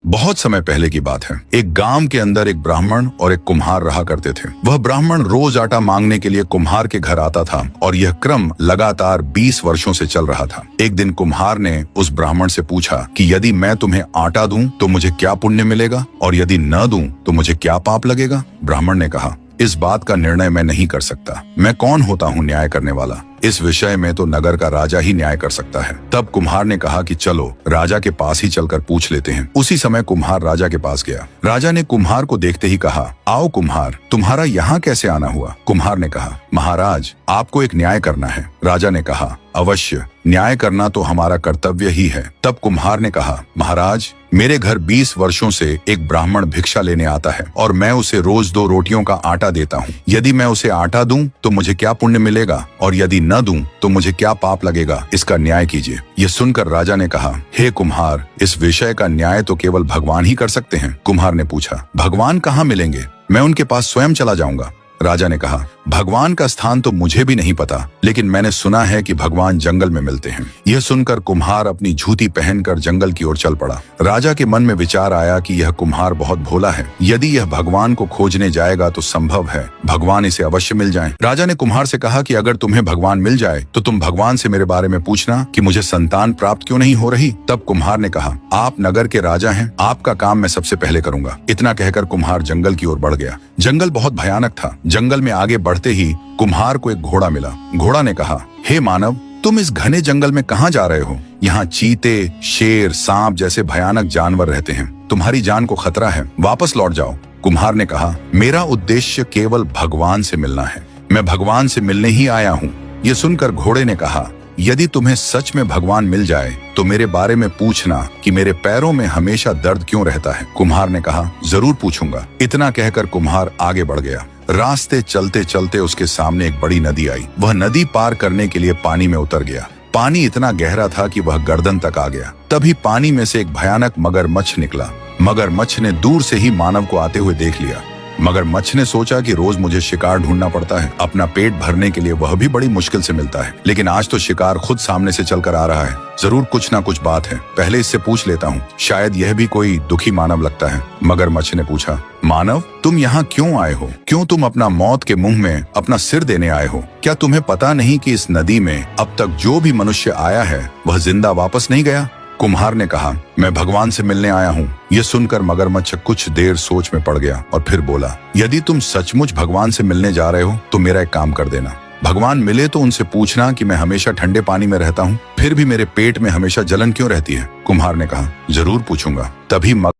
बहुत समय पहले की बात है। एक गांव के अंदर एक ब्राह्मण और एक कुम्हार रहा करते थे। वह ब्राह्मण रोज आटा मांगने के लिए कुम्हार के घर आता था और यह क्रम लगातार 20 वर्षों से चल रहा था। एक दिन कुम्हार ने उस ब्राह्मण से पूछा कि यदि मैं तुम्हें आटा दूं तो मुझे क्या पुण्य मिलेगा और यदि न दूं तो मुझे क्या पाप लगेगा। ब्राह्मण ने कहा, इस बात का निर्णय मैं नहीं कर सकता। मैं कौन होता हूँ न्याय करने वाला। इस विषय में तो नगर का राजा ही न्याय कर सकता है। तब कुम्हार ने कहा कि चलो राजा के पास ही चलकर पूछ लेते हैं। उसी समय कुम्हार राजा के पास गया। राजा ने कुम्हार को देखते ही कहा, आओ कुम्हार, तुम्हारा यहाँ कैसे आना हुआ। कुम्हार ने कहा, महाराज आपको एक न्याय करना है। राजा ने कहा, अवश्य, न्याय करना तो हमारा कर्तव्य ही है। तब कुम्हार ने कहा, महाराज मेरे घर 20 वर्षों से एक ब्राह्मण भिक्षा लेने आता है और मैं उसे रोज 2 रोटियों का आटा देता हूँ। यदि मैं उसे आटा दूं तो मुझे क्या पुण्य मिलेगा और यदि न दूं तो मुझे क्या पाप लगेगा, इसका न्याय कीजिए। यह सुनकर राजा ने कहा, हे कुम्हार, इस विषय का न्याय तो केवल भगवान ही कर सकते हैं। कुम्हार ने पूछा, भगवान कहाँ मिलेंगे, मैं उनके पास स्वयं चला जाऊंगा। राजा ने कहा, भगवान का स्थान तो मुझे भी नहीं पता, लेकिन मैंने सुना है कि भगवान जंगल में मिलते हैं। यह सुनकर कुम्हार अपनी जूती पहनकर जंगल की ओर चल पड़ा। राजा के मन में विचार आया कि यह कुम्हार बहुत भोला है। यदि यह भगवान को खोजने जाएगा तो संभव है भगवान इसे अवश्य मिल जाएं। राजा ने कुम्हार से कहा कि अगर तुम्हें भगवान मिल जाए तो तुम भगवान से मेरे बारे में पूछना कि मुझे संतान प्राप्त क्यों नहीं हो रही। तब कुम्हार ने कहा, आप नगर के राजा हैं, आपका काम मैं सबसे पहले करूंगा। इतना कहकर कुम्हार जंगल की ओर बढ़ गया। जंगल बहुत भयानक था। जंगल में आगे बढ़ते ही कुम्हार को एक घोड़ा मिला। घोड़ा ने कहा, हे मानव, तुम इस घने जंगल में कहाँ जा रहे हो। यहाँ चीते, शेर, सांप जैसे भयानक जानवर रहते हैं। तुम्हारी जान को खतरा है, वापस लौट जाओ। कुम्हार ने कहा, मेरा उद्देश्य केवल भगवान से मिलना है। मैं भगवान से मिलने ही आया हूँ। ये सुनकर घोड़े ने कहा, यदि तुम्हें सच में भगवान मिल जाए तो मेरे बारे में पूछना कि मेरे पैरों में हमेशा दर्द क्यों रहता है। कुम्हार ने कहा, जरूर पूछूंगा। इतना कहकर कुम्हार आगे बढ़ गया। रास्ते चलते चलते उसके सामने एक बड़ी नदी आई। वह नदी पार करने के लिए पानी में उतर गया। पानी इतना गहरा था कि वह गर्दन तक आ गया। तभी पानी में से एक भयानक मगरमच्छ निकला। मगरमच्छ ने दूर से ही मानव को आते हुए देख लिया। मगरमच्छ ने सोचा कि रोज मुझे शिकार ढूंढना पड़ता है, अपना पेट भरने के लिए वह भी बड़ी मुश्किल से मिलता है, लेकिन आज तो शिकार खुद सामने से चलकर आ रहा है। जरूर कुछ ना कुछ बात है, पहले इससे पूछ लेता हूँ, शायद यह भी कोई दुखी मानव लगता है। मगरमच्छ ने पूछा, मानव तुम यहाँ क्यों आए हो? क्यों तुम अपना मौत के मुंह में अपना सिर देने आए हो? क्या तुम्हें पता नहीं कि इस नदी में अब तक जो भी मनुष्य आया है वह जिंदा वापस नहीं गया? कुम्हार ने कहा, मैं भगवान से मिलने आया हूँ। यह सुनकर मगरमच्छ कुछ देर सोच में पड़ गया और फिर बोला, यदि तुम सचमुच भगवान से मिलने जा रहे हो तो मेरा एक काम कर देना। भगवान मिले तो उनसे पूछना कि मैं हमेशा ठंडे पानी में रहता हूँ, फिर भी मेरे पेट में हमेशा जलन क्यों रहती है। कुम्हार ने कहा, जरूर पूछूंगा। तभी